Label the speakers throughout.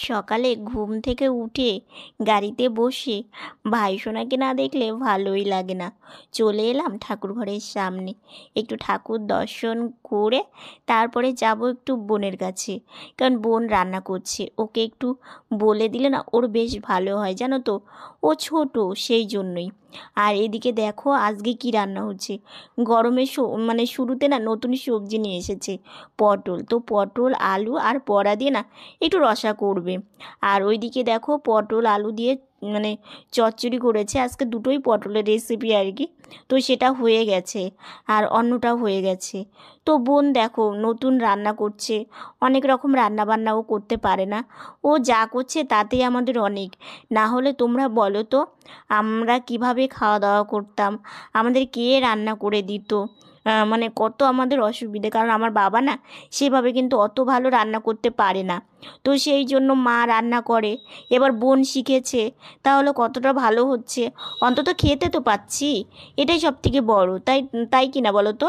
Speaker 1: সকালে ঘুম থেকে উঠে গাড়িতে বসে ভাইসোনাকে না দেখলে ভালোই লাগে না। চলে এলাম ঠাকুর ঘরের সামনে, একটু ঠাকুর দর্শন করে তারপরে যাব একটু বোনের কাছে, কারণ বোন রান্না করছে। ওকে একটু বলে দিলে না ওর বেশ ভালো হয়, জানো তো, ও ছোট সেই জন্যই। আর এদিকে দেখো আজকে কি রান্না হচ্ছে। গরমের শুরুতে না নতুন সবজি নিয়ে এসেছে, পটল। তো পটল আলু আর বড়া দিয়ে না একটু রসা করবে। আর ওইদিকে দেখো পটল আলু দিয়ে মানে চচ্চড়ি করেছে আজকে, দুটোই পটলের রেসিপি আর কি। তো সেটা হয়ে গেছে আর অন্যটাও হয়ে গেছে। তো বোন দেখো নতুন রান্না করছে, অনেক রকম রান্না বান্নাও করতে পারে না। ও যা করছে তাতেই আমাদের অনেক। না হলে তোমরা বলো তো আমরা কিভাবে খাওয়া দাওয়া করতাম, আমাদের কে রান্না করে দিত। কত আমাদের অসুবিধে, কারণ আমার বাবা না সেভাবে কিন্তু অত ভালো রান্না করতে পারে না। তো সেই জন্য মা রান্না করে, এবার বোন শিখেছে, তাহলে কতটা ভালো হচ্ছে, অন্তত খেতে তো পাচ্ছি, এটাই সব থেকে বড়। তাই তাই কিনা বলো তো,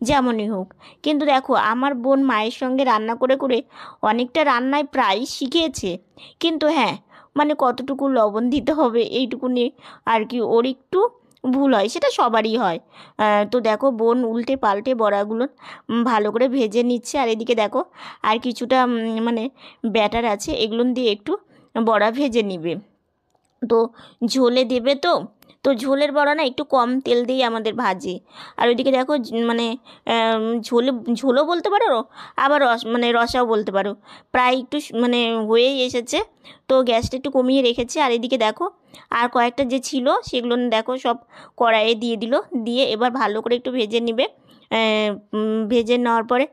Speaker 1: যেমনই হোক। কিন্তু দেখো আমার বোন মায়ের সঙ্গে রান্না করে করে অনেকটা রান্নায় প্রায় শিখেছে, কিন্তু হ্যাঁ কতটুকু লবণ দিতে হবে এইটুকুনি আর কি ওর একটু ভুল হয়, সেটা সবারই হয়। তো দেখো বোন উল্টে পাল্টে বড়াগুলো ভালো করে ভেজে নিচ্ছে। আর এদিকে দেখো আর কিছুটা ব্যাটার আছে, এগুলো দিয়ে একটু বড়া ভেজে নিবে। তো ঝোলে দেবে, তো তো ঝোলের বড়া না একটু কম তেল দিয়েই আমাদের ভাজে। আর ওইদিকে দেখো ঝোলে ঝোলও বলতে পারো, আবার রসাও বলতে পারো, প্রায় একটু হয়েই এসেছে। তো গ্যাসটা একটু কমিয়ে রেখেছি। আর এদিকে দেখো আর কয়েকটা যে ছিল সেগুলো দেখো সব কড়াইয়ে দিয়ে দিল, দিয়ে এবার ভালো করে একটু ভেজে নিবে। ভেজে নেওয়ার পরে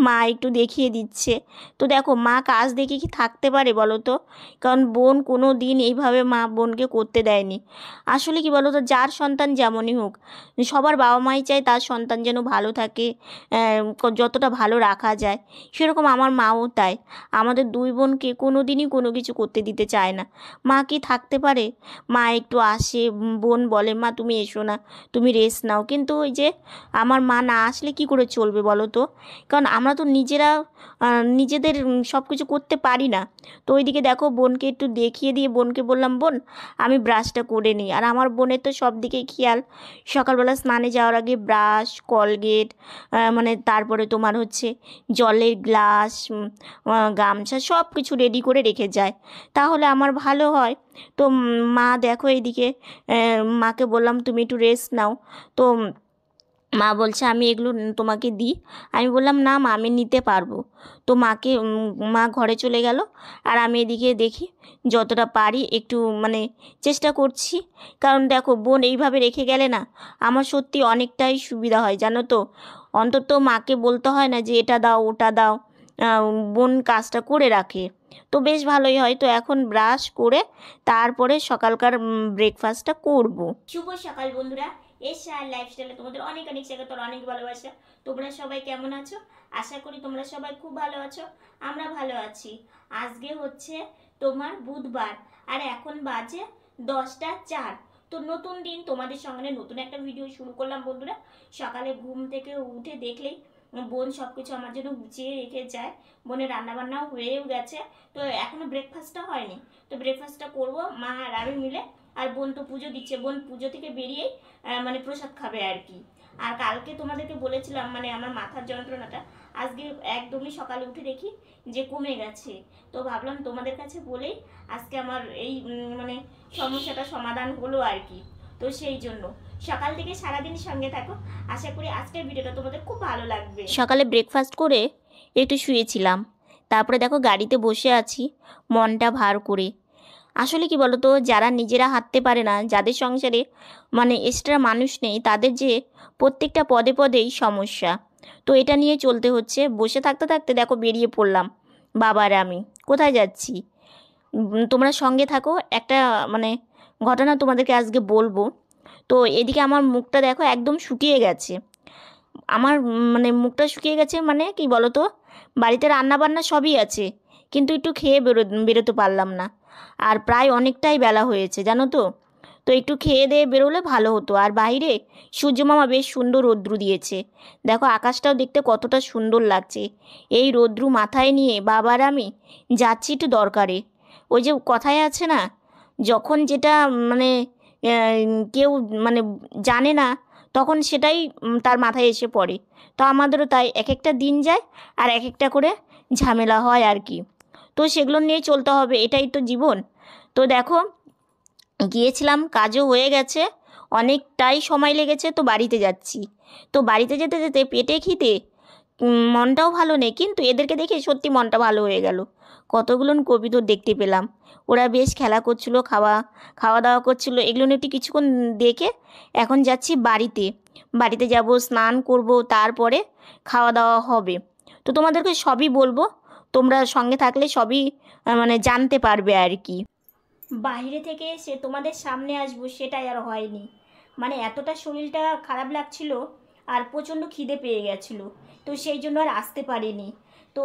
Speaker 1: মা একটু দেখিয়ে দিচ্ছে। তো দেখো মা কাজ দেখে কি থাকতে পারে বলো তো, কারণ বোন কোনো দিন এইভাবে মা বোনকে করতে দেয়নি। আসলে কি বলো তো, যার সন্তান যেমনই হোক, সবার বাবা মাই চায় তার সন্তান যেন ভালো থাকে, যতটা ভালো রাখা যায়। সেরকম আমার মাও তাই, আমাদের দুই বোনকে কোনো দিনই কোনো কিছু করতে দিতে চায় না। মা কি থাকতে পারে, মা একটু আসে, বোন বলে মা তুমি এসো না, তুমি রেস্ট নাও, কিন্তু ওই যে আমার মা না আসলে কি করে চলবে বলো তো, কারণ আমরা তো নিজেরা নিজেদের সব কিছু করতে পারি না। তো ওইদিকে দেখো বোনকে একটু দেখিয়ে দিয়ে বোনকে বললাম বোন আমি ব্রাশটা করে নিই। আর আমার বোনের তো সব দিকেই খেয়াল, সকালবেলা স্নানে যাওয়ার আগে ব্রাশ, কলগেট, তারপরে তোমার হচ্ছে জলের গ্লাস, গামছা সব কিছু রেডি করে রেখে যায়, তাহলে আমার ভালো হয়। তো মা দেখো এইদিকে মাকে বললাম তুমি একটু রেস্ট নাও। তো মা বলছে আমি এগুলো তোমাকে দিই। আমি বললাম না মা আমি নিতে পারবো। তো মা ঘরে চলে গেল, আর আমি এদিকে দেখি যতটা পারি একটু চেষ্টা করছি। কারণ দেখো বোন এইভাবে রেখে গেলে না আমার সত্যি অনেকটাই সুবিধা হয়, জানো তো, অন্তত মাকে বলতে হয় না যে এটা দাও ওটা দাও, বোন কাজটা করে রাখে, তো বেশ ভালোই হয়। তো এখন ব্রাশ করে তারপরে সকালকার ব্রেকফাস্টটা করব। শুভ সকাল বন্ধুরা, এশার লাইফস্টাইলে তোমাদের অনেক অনেক স্বাগত, অনেক ভালোবাসা। তোমরা সবাই কেমন আছো? আশা করি তোমরা সবাই খুব ভালো আছো, আমরা ভালো আছি। আজকে হচ্ছে তোমার বুধবার, আর এখন বাজে 10টা 4। তো নতুন দিন, তোমাদের সঙ্গে নতুন একটা ভিডিও শুরু করলাম বন্ধুরা। সকালে ঘুম থেকে উঠে দেখলেই বোন সব কিছু আমার জন্য গুছিয়ে রেখে যায়, বোনের রান্নাবান্নাও হয়েও গেছে। তো এখনো ব্রেকফাস্টটা হয়নি, তো ব্রেকফাস্টটা করবো মা আর আমি মিলে। আর বোন তো পুজো দিচ্ছে, বোন পুজো থেকে বেরিয়েই প্রসাদ খাবে আর কি। আর কালকে তোমাদেরকে বলেছিলাম আমার মাথার যন্ত্রণাটা আজকে একদমই সকালে উঠে দেখি যে কমে গেছে। তো ভাবলাম তোমাদের কাছে বলেই আজকে আমার এই সমস্যাটা সমাধান হলো আর কি। তো সেই জন্য সকাল থেকে সারাদিন সঙ্গে থাকো, আশা করি আজকের ভিডিওটা তোমাদের খুব ভালো লাগবে। সকালে ব্রেকফাস্ট করে একটু শুয়েছিলাম, তারপরে দেখো গাড়িতে বসে আছি মনটা ভার করে। আসলে কি বলতো, যারা নিজেরা হাঁটতে পারে না, যাদের সংসারে এক্সট্রা মানুষ নেই, তাদের যে প্রত্যেকটা পদে পদেই সমস্যা। তো এটা নিয়ে চলতে হচ্ছে। বসে থাকতে থাকতে দেখো বেরিয়ে পড়লাম বাবার আমি। কোথায় যাচ্ছি তোমরা সঙ্গে থাকো, একটা ঘটনা তোমাদেরকে আজকে বলবো। তো এদিকে আমার মুখটা দেখো একদম শুকিয়ে গেছে, আমার মুখটা শুকিয়ে গেছে কি বলো তো, বাড়িতে রান্না বান্না সবই আছে, কিন্তু একটু খেয়ে বেরোতে পারলাম না। আর প্রায় অনেকটাই বেলা হয়েছে জানো তো, তো একটু খেয়ে দিয়ে বেরোলে ভালো হতো। আর বাইরে সূর্যমামা বেশ সুন্দর রৌদ্রু দিয়েছে, দেখো আকাশটাও দেখতে কতটা সুন্দর লাগছে। এই রৌদ্রু মাথায় নিয়ে বাবার আমি যাচ্ছি একটু দরকারে। ওই যে কথায় আছে না, যখন যেটা মানে কেউ মানে জানে না তখন সেটাই তার মাথায় এসে পড়ে। তো আমাদেরও তাই এক একটা দিন যায় আর এক একটা করে ঝামেলা হয় আর কি। তো সেগুলো নিয়ে চলতে হবে, এটাই তো জীবন। তো দেখো, গিয়েছিলাম, কাজও হয়ে গেছে, অনেকটাই সময় লেগেছে, তো বাড়িতে যাচ্ছি। তো বাড়িতে যেতে যেতে পেটে খিদে, মনটাও ভালো নেই, কিন্তু এদেরকে দেখে সত্যি মনটা ভালো হয়ে গেল। কতগুলো কবুতর দেখতে পেলাম, ওরা বেশ খেলা করছিল, খাওয়া খাওয়া দাওয়া করছিল, এগুলো নিয়ে একটু কিছুক্ষণ দেখে এখন যাচ্ছি বাড়িতে। বাড়িতে যাব, স্নান করব, তারপরে খাওয়া দাওয়া হবে। তো তোমাদেরকে সবই বলবো, তোমরা সঙ্গে থাকলে সবই মানে জানতে পারবে আর কি। বাইরে থেকে এসে তোমাদের সামনে আসবো সেটাই আর হয়নি, মানে এতটা শরীরটা খারাপ লাগছিল আর প্রচণ্ড খিদে পেয়ে গেছিলো, তো সেই জন্য আর আসতে পারিনি। তো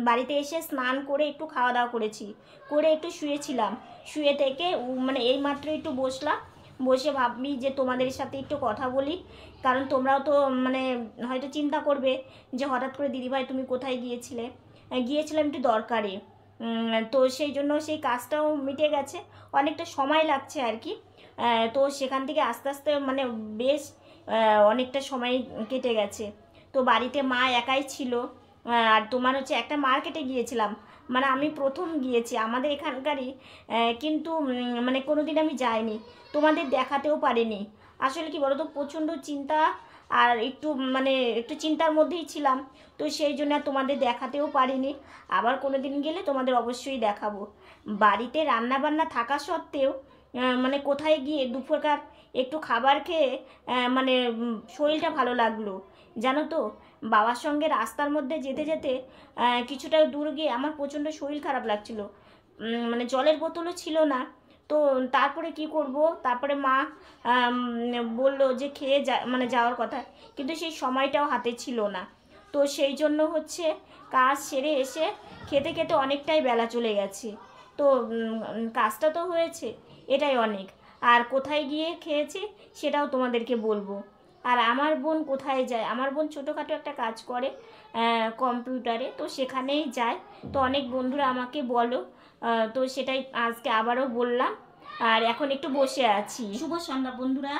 Speaker 1: বাড়িতে এসে স্নান করে একটু খাওয়া দাওয়া করেছি, করে একটু শুয়েছিলাম। শুয়ে থেকে মানে এইমাত্র একটু বসলাম, বসে ভাবলি যে তোমাদের সাথে একটু কথা বলি, কারণ তোমরাও তো মানে হয়তো চিন্তা করবে যে হঠাৎ করে দিদিভাই তুমি কোথায় গিয়েছিলে। গিয়েছিলাম একটু দরকারে, তো সেই জন্য সেই কাজটাও মিটে গেছে, অনেকটা সময় লাগছে আর কি। তো সেখান থেকে আস্তে আস্তে মানে বেশ অনেকটা সময় কেটে গেছে। তো বাড়িতে মা একাই ছিল, আর তোমার হচ্ছে একটা মার্কেটে গিয়েছিলাম, মানে আমি প্রথম গিয়েছি আমাদের এখানকারই, কিন্তু মানে কোনো দিন আমি যাইনি, তোমাদের দেখাতেও পারিনি। আসলে কি বলো তো, প্রচণ্ড চিন্তা আর একটু মানে একটু চিন্তার মধ্যেই ছিলাম, তো সেই জন্য আর তোমাদের দেখাতেও পারিনি। আবার কোনো দিন গেলে তোমাদের অবশ্যই দেখাবো। বাড়িতে রান্না বান্না থাকা সত্ত্বেও মানে কোথায় গিয়ে দুপুরকার একটু খাবার খেয়ে মানে শরীরটা ভালো লাগলো, জানো তো। বাবার সঙ্গে রাস্তার মধ্যে যেতে যেতে কিছুটা দূর গিয়ে আমার প্রচণ্ড শরীর খারাপ লাগছিল, মানে জলের বোতলও ছিল না। তো তারপরে কি করব, তারপরে মা বলল যে খেয়ে যা মানে যাওয়ার কথা, কিন্তু সেই সময়টাও হাতে ছিল না। তো সেই জন্য হচ্ছে কাজ সেরে এসে খেতে খেতে অনেকটাই বেলা চলে গেছে। তো কাজটা তো হয়েছে, এটাই অনেক। আর কোথায় গিয়ে খেয়েছি সেটাও তোমাদেরকে বলবো। আর আমার বোন কোথায় যায়, আমার বোন ছোটোখাটো একটা কাজ করে কম্পিউটারে, তো সেখানেই যায়। তো অনেক বন্ধুরা আমাকে বলো, তো সেটাই আজকে আবারও বললাম। আর এখন একটু বসে আছি। শুভ সন্ধ্যা বন্ধুরা,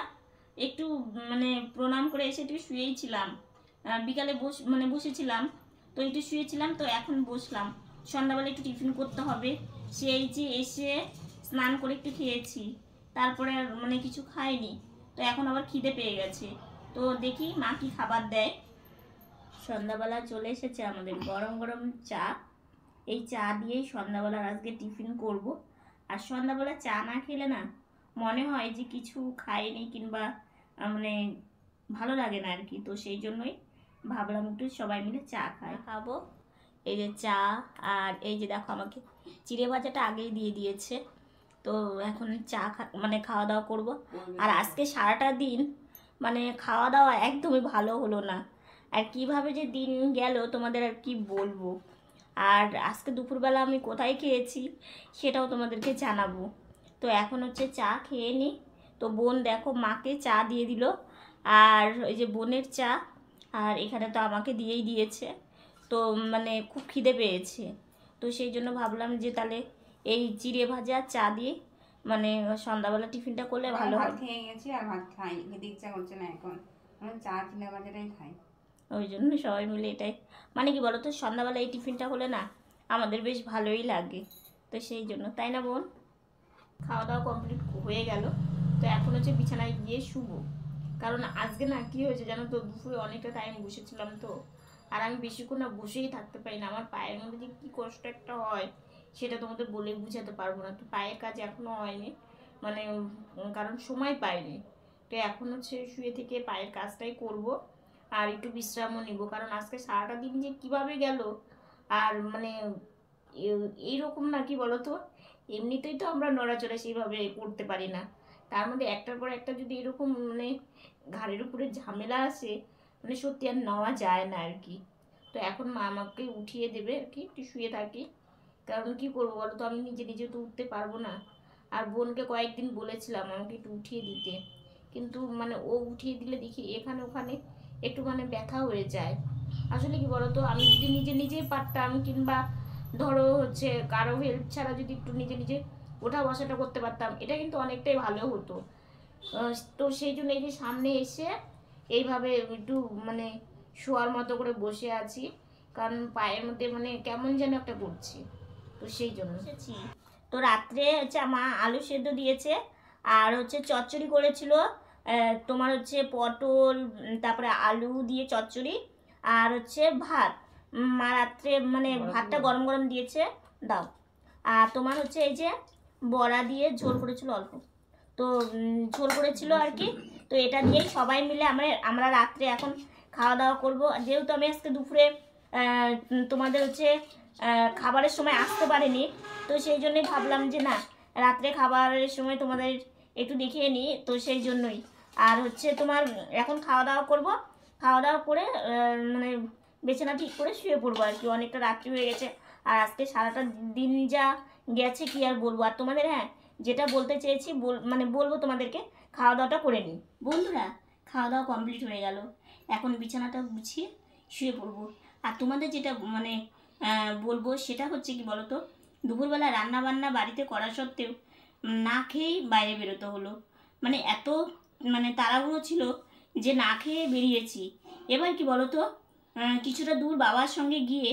Speaker 1: একটু মানে প্রণাম করে এসে একটু শুয়েই ছিলাম, বিকালে বসেছিলাম, তো একটু শুয়েছিলাম, তো এখন বসলাম। সন্ধ্যাবেলা একটু টিফিন করতে হবে, সেই যে এসে স্নান করে একটু খেয়েছি, তারপরে আর মানে কিছু খাইনি। তো এখন আবার খিদে পেয়ে গেছে, তো দেখি মা কি খাবার দেয়। সন্ধ্যাবেলা চলে এসেছে আমাদের গরম গরম চা, এই চা দিয়েই সন্ধ্যাবেলার আজকে টিফিন করব। আর সন্ধ্যাবেলা চা না খেলে না মনে হয় যে কিছু খাইনি, কিংবা মানে ভালো লাগে না আর কি। তো সেই জন্যই ভাবলাম একটু সবাই মিলে চা খাবো। এই যে চা, আর এই যে দেখো আমাকে চিড়ে ভাজাটা আগেই দিয়ে দিয়েছে। তো এখন চা মানে খাওয়া দাওয়া করব। আর আজকে সারাটা দিন মানে খাওয়া দাওয়া একদমই ভালো হলো না, আর কিভাবে যে দিন গেল তোমাদের আর কি বলবো। আর আজকে দুপুরবেলা আমি কোথায় খেয়েছি সেটাও তোমাদেরকে জানাবো। তো এখন হচ্ছে চা খেয়ে নিই। তো বোন দেখো মাকে চা দিয়ে দিল, আর ওই যে বোনের চা, আর এখানে তো আমাকে দিয়েই দিয়েছে। তো মানে খুব খিদে পেয়েছে, তো সেই জন্য ভাবলাম যে তাহলে এই চিড়ে ভাজা চা দিয়ে মানে সন্ধ্যাবেলা টিফিনটা করলে ভালো
Speaker 2: ভাত
Speaker 1: হবে।
Speaker 2: খেয়ে গেছি আর ভাত খাই, খেতে ইচ্ছা করছে না এখন, আমি চা চিড়া ভাজাটাই খাই।
Speaker 1: ওই জন্য সবাই মিলে এটাই, মানে কি বলো তো, সন্ধ্যাবেলা এই টিফিনটা হলে না আমাদের বেশ ভালোই লাগে। তো সেই জন্য, তাই না বোন? খাওয়া দাওয়া কমপ্লিট হয়ে গেল, তো এখন হচ্ছে বিছানায় গিয়ে শুবো। কারণ আজকে না কী হয়েছে জানো তো, দুপুরে অনেকটা টাইম বসেছিলাম, তো আর আমি বেশিক্ষণ না বসেই থাকতে পারি না, আমার পায়ের মধ্যে যে কী কষ্ট একটা হয় সেটা তোমাদের বলে বুঝাতে পারবো না। তো পায়ের কাজ এখনও হয়নি, মানে কারণ সময় পাইনি। তো এখন হচ্ছে শুয়ে থেকে পায়ের কাজটাই করব, আর একটু বিশ্রামও নিব, কারণ আজকে সারাটা দিন যে কীভাবে গেল। আর মানে এইরকম না, কি বলতো, এমনিতেই তো আমরা নড়াচড়া সেইভাবে করতে পারি না, তার মধ্যে একটার পর একটা যদি এরকম মানে ঘাড়ের উপরে ঝামেলা আসে, মানে সত্যি আর নেওয়া যায় না আর কি। তো এখন মা আমাকে উঠিয়ে দেবে আর কি, একটু শুয়ে থাকি। কারণ কি করবো বলো তো, আমি নিজে নিজে তো উঠতে পারবো না। আর বোনকে কয়েকদিন বলেছিলাম আমাকে একটু উঠিয়ে দিতে, কিন্তু মানে ও উঠিয়ে দিলে দেখি এখানে ওখানে একটু মানে ব্যথা হয়ে যায়। আসলে কি বলতো, আমি যদি নিজে নিজেই পারতাম, কিংবা ধরো হচ্ছে কারো হেল্প ছাড়া যদি একটু নিজে নিজে ওঠা বসাটা করতে পারতাম, এটা কিন্তু অনেকটাই ভালো হতো। তো সেই জন্য এই যে সামনে এসে এইভাবে একটু মানে শোয়ার মতো করে বসে আছি, কারণ পায়ের মধ্যে মানে কেমন যেন একটা করছে, তো সেই জন্য এসেছি। তো রাত্রে হচ্ছে মা আলু সেদ্ধ দিয়েছে, আর হচ্ছে চচ্চড়ি করেছিল, তোমার হচ্ছে পটল, তারপরে আলু দিয়ে চচ্চড়ি, আর হচ্ছে ভাত। মা রাত্রে মানে ভাতটা গরম গরম দিয়েছে, দাও। আর তোমার হচ্ছে এই যে বড়া দিয়ে ঝোল করেছিল অল্প, তো ঝোল করেছিল আর কি। তো এটা দিয়েই সবাই মিলে আমরা রাত্রে এখন খাওয়া দাওয়া করবো। যেহেতু আমি আজকে দুপুরে তোমাদের হচ্ছে খাবারের সময় আসতে পারিনি, তো সেই জন্যই ভাবলাম যে না, রাত্রে খাবারের সময় তোমাদের একটু দেখিয়ে নিই, তো সেই জন্যই। আর হচ্ছে তোমার এখন খাওয়া দাওয়া করবো, খাওয়া দাওয়া করে মানে বিছানা ঠিক করে শুয়ে পড়বো আর কি, অনেকটা রাত্রি হয়ে গেছে। আর আজকে সারাটা দিন যা গেছে কি আর বলবো। আর তোমাদের হ্যাঁ যেটা বলতে চেয়েছি মানে বলবো তোমাদেরকে, খাওয়া দাওয়াটা করে নিই বন্ধুরা। খাওয়া দাওয়া কমপ্লিট হয়ে গেল, এখন বিছানাটা গুছিয়ে শুয়ে পড়বো। আর তোমাদের যেটা মানে বলবো সেটা হচ্ছে কি বলো তো, দুপুরবেলা রান্না বান্না বাড়িতে করা সত্ত্বেও না খেয়েই বাইরে বেরোতে হলো। মানে এত মানে তাড়াহুড়ো ছিল যে না খেয়ে বেরিয়েছি। এবার কি বলো তো, কিছুটা দূর বাবার সঙ্গে গিয়ে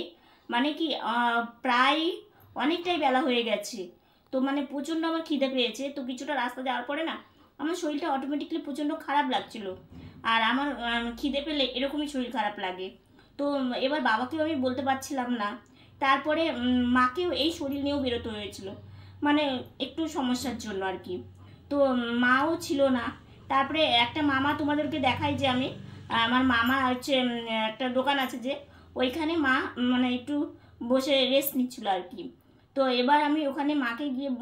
Speaker 1: মানে কি প্রায় অনেকটাই বেলা হয়ে গেছে, তো মানে প্রচণ্ড আমার খিদে পেয়েছে। তো কিছুটা রাস্তা যাওয়ার পরে না আমার শরীরটা অটোমেটিকলি প্রচণ্ড খারাপ লাগছিল। আর আমার খিদে পেলে এরকমই শরীর খারাপ লাগে। তো এবার বাবাকেও আমি বলতে পারছিলাম না। তারপরে মাকেও এই শরীর নিয়েও বেরোতে হয়েছিল, মানে একটু সমস্যার জন্য আর কি। তো মাও ছিল না। তারপরে একটা মামা তোমাদেরকে দেখাই যে আমি, আমার মামা হচ্ছে একটা দোকান আছে যে, ওইখানে মা মানে একটু বসে রেস্ট নিচ্ছিল আর কি। তো এবার আমি ওখানে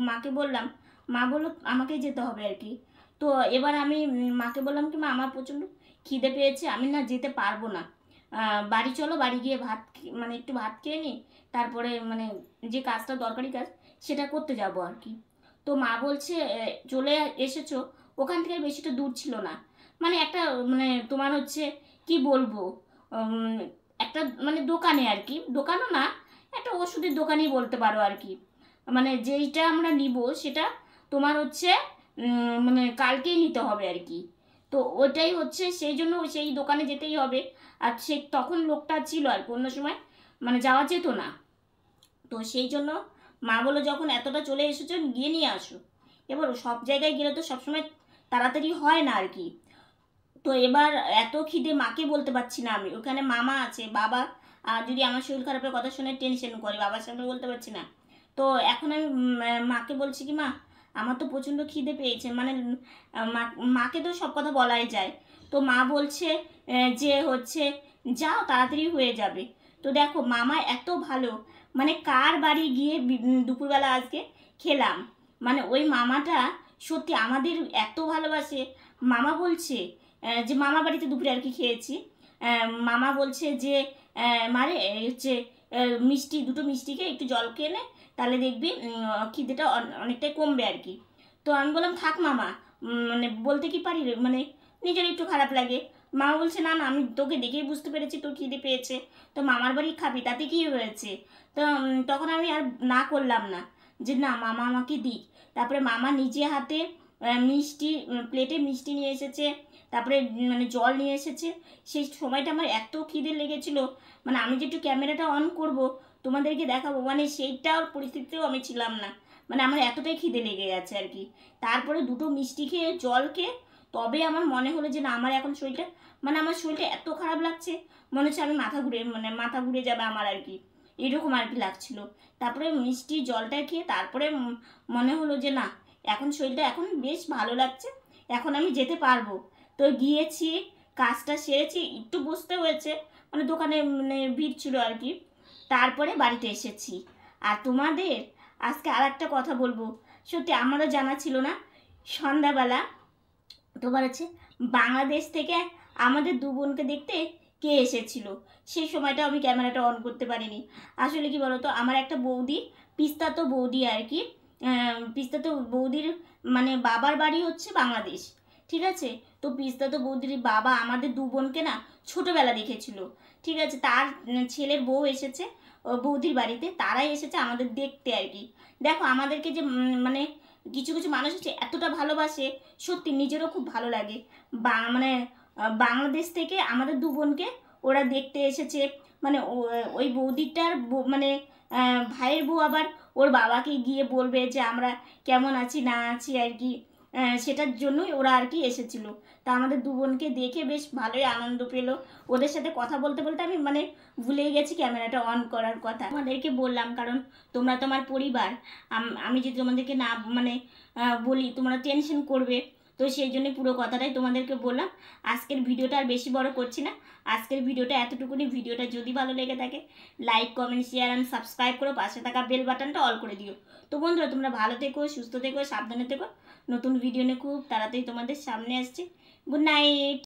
Speaker 1: মাকে বললাম, মা বললো আমাকে যেতে হবে আর কি। তো এবার আমি মাকে বললাম কি মা আমার প্রচণ্ড খিদে পেয়েছে, আমি না যেতে পারবো না, বাড়ি চলো, বাড়ি গিয়ে মানে একটু ভাত খেয়ে নিই, তারপরে মানে যে কাজটা দরকারি কাজ সেটা করতে যাব আর কি। তো মা বলছে চলে এসেছো, ওখান থেকে বেশিটা দূর ছিল না, মানে একটা মানে তোমার হচ্ছে কি বলবো, একটা মানে দোকানে আর কি, দোকানও না, একটা ওষুধের দোকানই বলতে পারো আর কি। মানে যেইটা আমরা নিব সেটা তোমার হচ্ছে মানে কালকেই নিতে হবে আর কি। তো ওইটাই হচ্ছে, সেই জন্য সেই দোকানে যেতেই হবে। আর সে তখন লোকটা ছিল আর অন্য সময় মানে যাওয়া যেত না। তো সেই জন্য মা বললো যখন এতটা চলে এসেছো গিয়ে নিয়ে আসো। এবার সব জায়গায় গেলে তো সবসময় তাড়াতাড়ি হয় না আর কি। তো এবার এত খিদে মাকে বলতে পারছি না, আমি ওখানে মামা আছে, বাবা যদি আমার শরীর খারাপের কথা শুনে টেনশন করে, বাবার সামনে বলতে পারছি না। তো এখন আমি মাকে বলছি কি মা আমার তো প্রচণ্ড খিদে পেয়েছে, মানে মাকে তো সব কথা বলাই যায়। তো মা বলছে যে হচ্ছে যাও তাড়াতাড়ি হয়ে যাবে। তো দেখো মামা এত ভালো, মানে কার বাড়ি গিয়ে দুপুরবেলা আজকে খেলাম, মানে ওই মামাটা সত্যি আমাদের এত ভালোবাসে। মামা বলছে যে মামা বাড়িতে দুপুরে আর কি খেয়েছি, মামা বলছে যে মারে হচ্ছে মিষ্টি দুটো মিষ্টিকে একটু জল খেয়ে নে, তাহলে দেখবি খিদেটা অনেকটাই কমবে আর কি। তো আমি বললাম থাক মামা, মানে বলতে কি পারি মানে নিজের একটু খারাপ লাগে। মামা বলছে না না আমি তোকে দেখেই বুঝতে পেরেছি তোর খিদে পেয়েছে, তো মামার বাড়ি খাবি তাতে কি হয়েছে। তো তখন আমি আর না করলাম না, যে না মামা আমাকে দিক। তারপরে মামা নিজে হাতে মিষ্টি প্লেটে মিষ্টি নিয়ে এসেছে, তারপরে মানে জল নিয়ে এসেছে। সেই সময়টা আমার এত খিদে লেগেছিল, মানে আমি যে একটু ক্যামেরাটা অন করব তোমাদেরকে দেখাবো, মানে সেইটার পরিস্থিতিতেও আমি ছিলাম না, মানে আমার এতটাই খিদে লেগে গেছে আর কি। তারপরে দুটো মিষ্টি খেয়ে জল খেয়ে তবে আমার মনে হলো যে না আমার এখন শরীরটা মানে আমার শরীরটা এত খারাপ লাগছে, মনে হচ্ছে আমি মাথা ঘুরে যাবে আমার আর কি, এরকম আর কি লাগছিল। তারপরে মিষ্টি জলটা খেয়ে তারপরে মনে হলো যে না এখন শরীরটা এখন বেশ ভালো লাগছে, এখন আমি যেতে পারবো। তো গিয়েছি, কাজটা সেরেছি, একটু বসতে হয়েছে, মানে দোকানে মানে ভিড় ছিল আর কি। তারপরে বাড়িতে এসেছি। আর তোমাদের আজকে আর একটা কথা বলবো, সত্যি আমারও জানা ছিল না, সন্ধ্যাবেলা তোমার হচ্ছে বাংলাদেশ থেকে আমাদের দু বোনকে দেখতে কে এসেছিল। সেই সময়টা আমি ক্যামেরাটা অন করতে পারিনি। আসলে কি বলতো আমার একটা বৌদি, পিস্তাতো বৌদি আর কি, পিস্তাতো বৌদির মানে বাবার বাড়ি হচ্ছে বাংলাদেশ, ঠিক আছে। তো পিস্তাতো বৌদির বাবা আমাদের দু বোনকে না ছোটোবেলা দেখেছিল, ঠিক আছে। তার ছেলের বউ এসেছে, বৌদির বাড়িতে, তারাই এসেছে আমাদের দেখতে আর কি। দেখো আমাদেরকে যে মানে কিছু কিছু মানুষ আছে এতটা ভালোবাসে, সত্যি নিজেরও খুব ভালো লাগে। মানে বাংলাদেশ থেকে আমাদের দু বোনকে ওরা দেখতে এসেছে। মানে ওই বৌদিটার মানে ভাইয়ের বউ আবার ওর বাবাকে গিয়ে বলবে যে আমরা কেমন আছি না আছি আর কি, সেটার জন্যই ওরা আর কি এসেছিলো। তা আমাদের দু বোনকে দেখে বেশ ভালোই আনন্দ পেলো। ওদের সাথে কথা বলতে বলতে আমি মানে ভুলেই গেছি ক্যামেরাটা অন করার কথা। আমাদেরকে বললাম কারণ তোমরা তোমার পরিবার, আমি যদি তোমাদেরকে না মানে বলি তোমরা টেনশন করবে, তো সেই জন্য পুরো কথাটাই তোমাদেরকে বললাম। আজকের ভিডিওটা আর বেশি বড় করছি না, আজকের ভিডিওটা এতটুকুনি। ভিডিওটা যদি ভালো লেগে থাকে like comment share and subscribe করো, পাশে থাকা বেল বাটনটা অল করে দিও। তো বন্ধুরা তোমরা ভালো থেকো, সুস্থ থেকো, সাবধানে থেকো। নতুন ভিডিও নিয়ে খুব তাড়াতাড়ি তোমাদের সামনে আসছে। Good night.